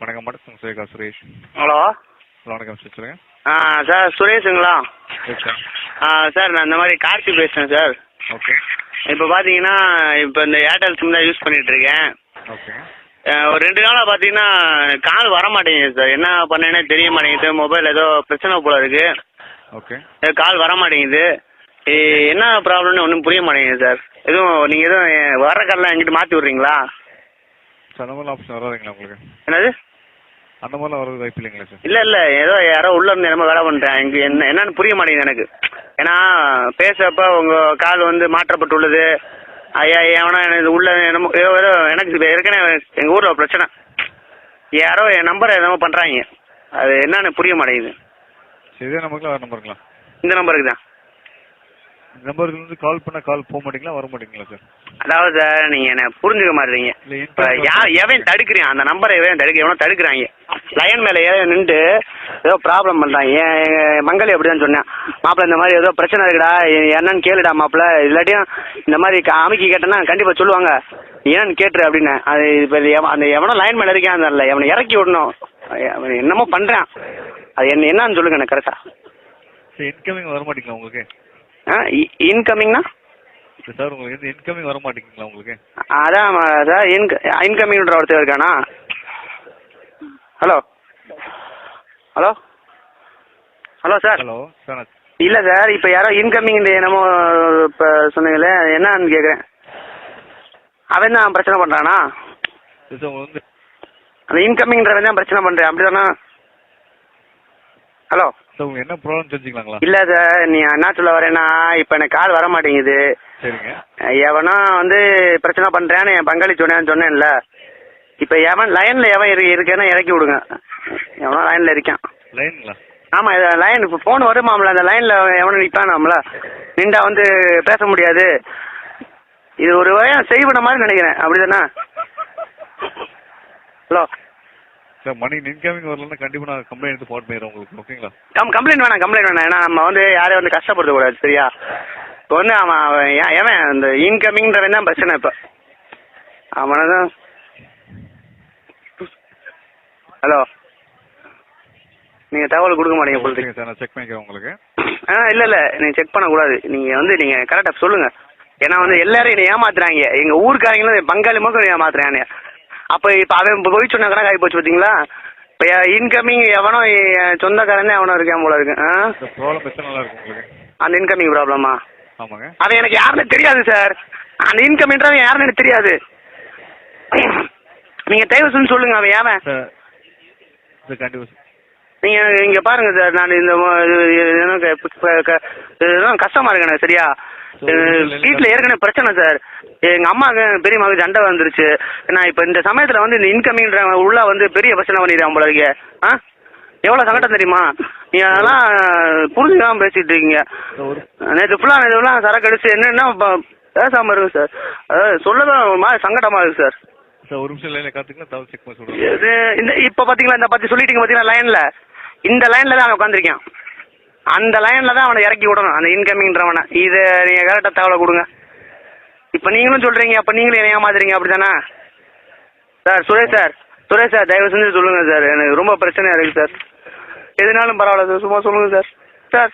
வணக்கம் madam, Surekha Suresh. Hello வணக்கம் sir, சொல்லுங்கள். சார் சுரேஷுங்களா? சார். சார் நான் இந்த மாதிரி கார்த்தி பேசுகிறேன் சார். ஓகே. இப்போ பார்த்தீங்கன்னா இப்போ இந்த ஏர்டெல் சிம் தான் யூஸ் பண்ணிகிட்ருக்கேன். ஓகே. ஒரு 2 நாளாக பார்த்தீங்கன்னா கால் வர மாட்டேங்குது சார். என்ன பண்ணேன்னே தெரிய மாட்டேங்குது. மொபைல் ஏதோ பிரச்சனை போல இருக்குது. ஓகே. கால் வர மாட்டேங்குது. என்ன ப்ராப்ளம்னு ஒன்றும் புரிய மாட்டேங்குது சார். எதுவும் நீங்கள் எதுவும் வர கால்லாம் எங்கிட்ட மாற்றி விட்றீங்களா? சார் அந்த மாதிரிலாம் ஆப்ஷன் வராதுங்களா உங்களுக்கு? என்னது? அந்த மாதிரிலாம் வரது வாய்ப்பு இல்லைங்களா சார்? இல்லை ஏதோ யாரோ உள்ள இருந்து என்னமோ வேலை பண்ணுறேன். இங்கே என்னன்னு புரிய மாட்டேங்குது எனக்கு. ஏன்னா பேசுகிறப்ப உங்கள் கால் வந்து மாற்றப்பட்டுள்ளது. ஐயா எவனோ எனக்கு உள்ள என்னமோ ஏதோ எனக்கு ஏற்கனவே எங்கள் ஊரில் ஒரு பிரச்சனை. யாரோ என் நம்பரை என்னமோ பண்ணுறாங்க. அது என்னன்னு புரிய மாட்டேங்குது. சரி, இதே நம்பருங்களா வேறு நம்பருங்களா? இந்த நம்பருக்கு தான். இந்த நம்பருக்கு வந்து கால் பண்ணால் கால் போக மாட்டீங்களா, வர மாட்டீங்களா சார்? அதாவது சார் நீங்கள் என்ன புரிஞ்சுக்க மாட்டீங்க. இப்போ எவன் தடுக்கிறேன் அந்த நம்பரை எவனோ தடுக்கிறாங்க. லைன் மேலே நின்று ஏதோ ப்ராப்ளம் பண்ணுறாங்க. என் மங்களி அப்படி தான் சொன்னேன். மாப்பிள்ளை இந்த மாதிரி ஏதோ பிரச்சனை இருக்குடா, என்னன்னு கேளுடா மாப்பிள்ளை. இல்லாட்டியும் இந்த மாதிரி அமுக்கி கேட்டேன்னா கண்டிப்பாக சொல்லுவாங்க, ஏன்னு கேட்டுரு அப்படின்னு. அது இப்போ அந்த எவனோ லைன் மேலே இருக்கேன், அந்த எவனை இறக்கி விடணும். என்னமோ பண்ணுறான். அது என்னன்னு சொல்லுங்க எனக்கு கரெக்டாக. சரி, இன்கமிங் வர மாட்டீங்களா உங்களுக்கு? இன்கமிங்னா சார் உங்களுக்கு எந்த இன்கமிங் வர மாட்டேங்குங்களா உங்களுக்கு? அதான் சார் இன்கமிங்ன்ற ஒருத்தர் இருக்கானா? Hello hello hello sir. Hello sir. இல்லை சார், இப்போ யாரோ இன்கமிங் என்னமோ இப்போ சொன்னீங்களே, என்னன்னு கேட்குறேன். அவன் தான் பிரச்சனை பண்ணுறானா? சார் உங்களுக்கு வந்து அந்த இன்கமிங்ன்றவன் தான் பிரச்சனை பண்ணுறேன், அப்படி தானே? ஹலோ சார், உங்களுக்கு என்ன ப்ராப்ளம் தெரிஞ்சுக்கலாங்களா? இல்லை சார், நீ என்ன சொல்ல வரேன்னா இப்போ எனக்கு கால் வர மாட்டேங்குது. சரிங்க. எவனோ வந்து பிரச்சனை பண்ணுறேன்னு என் பங்காளி சொன்னேன்ல. இப்போ எவன் லைனில் இருக்கேன்னா இறக்கி விடுங்க. எவனோ லைனில் இருக்கான். லைனுங்களா? ஆமாம், இது லைன். இப்போ ஃபோன் வருமாம்ல, அந்த லைனில் எவனோ நிற்பானாம்ல, நின்றா வந்து பேச முடியாது. இது ஒரு வகையாக செய்விட மாதிரி நினைக்கிறேன், அப்படி தானே? ஹலோ சார், மணி இன்கமிங் வரலன்னா கண்டிப்பாக நான் கம்ப்ளைண்ட் எடுத்து போட்டு போயிடுறேன் உங்களுக்கு. ஓகேங்களா? கம்ப்ளைண்ட் வேணாம். ஏன்னா நம்ம வந்து யாரையும் வந்து கஷ்டப்படுத்தக்கூடாது, சரியா? இப்போ வந்து அவன் ஏன் அந்த இன்கமிங்ன்றவன் தான் பிரச்சனை. இப்போ அவனை தான். ஹலோ, நீங்கள் தகவல் கொடுக்க மாட்டீங்க பொழுது சார். நான் செக் பண்ணிக்கிறேன் உங்களுக்கு. இல்லை நீங்கள் செக் பண்ணக்கூடாது. நீங்கள் கரெக்டாக சொல்லுங்கள். ஏன்னா வந்து எல்லாரும் என்னை ஏமாத்துறாங்க. எங்கள் ஊருக்காரங்களும் பங்காளி மக்கள் ஏமாத்துறாங்க. அப்போ அவன் போய் சொன்ன கணக்கு ஆகி போச்சு பார்த்தீங்களா? இப்போ இன்கமிங் எவனோ சொந்தக்காரன் எவனோ இருக்கேன் போல இருக்கு. ப்ராப்ளம் பிரச்சனை நல்லா இருக்கும் உங்களுக்கு. அந்த இன்கமிங் ப்ராப்ளமா? ஆமாங்க. அவன் எனக்கு யாருன்னு தெரியாது சார். அந்த இன்கமிங்ன்றவன் யாருன்னு எனக்கு தெரியாது. நீங்கள் தயவு செஞ்சு சொல்லுங்கள் அவன் ஏன் சார். கண்டிப்பாக நீங்கள் இங்கே பாருங்கள் சார். நான் இந்த கஷ்டமாக இருக்கு எனக்கு, சரியா? வீட்டில் ஏற்கனவே பிரச்சனை சார். எங்கள் அம்மாவுக்கு பெரியம்மாவுக்கு சண்டை வந்துருச்சு. நான் இப்போ இந்த சமயத்தில் வந்து இந்த இன்கமிங்ன்ற உள்ள வந்து பெரிய பிரச்சனை பண்ணிடுறேன் போல இருக்கே. எவ்வளோ சங்கடம் தெரியுமா? நீங்கள் அதெல்லாம் புரிஞ்சுக்காமல் பேசிகிட்டு இருக்கீங்க. நேற்று ஃபுல்லாக சரக்கு அடிச்சு என்னென்னா பேசாமல் இருக்கு சார். அதாவது சொல்லதான் ஒரு மாதிரி சங்கடமாக இருக்குது சார். சார், ஒரு நிமிஷம் லைனில் காத்துக்கலாம், தவிர செக் பண்ணி சொல்லுங்கள். இது இப்போ பார்த்தீங்களா, இந்த பற்றி சொல்லிட்டீங்க பார்த்தீங்களா லைனில். இந்த லைனில் தான் அவன் உட்காந்துருக்கான். அந்த லைனில் தான் அவனை இறக்கி விடணும், அந்த இன்கமிங்ன்றவனை. இதை நீங்கள் கரெக்டாக தகவலை கொடுங்க. இப்போ நீங்களும் சொல்கிறீங்க, அப்போ நீங்களும் என்ன ஏமாத்துறீங்க, அப்படி தானே சார்? சுரேஷ் சார் தயவு செஞ்சு சொல்லுங்கள் சார். எனக்கு ரொம்ப பிரச்சனையாக இருக்குது சார். எதுனாலும் பரவாயில்ல சார், சும்மா சொல்லுங்கள் சார்.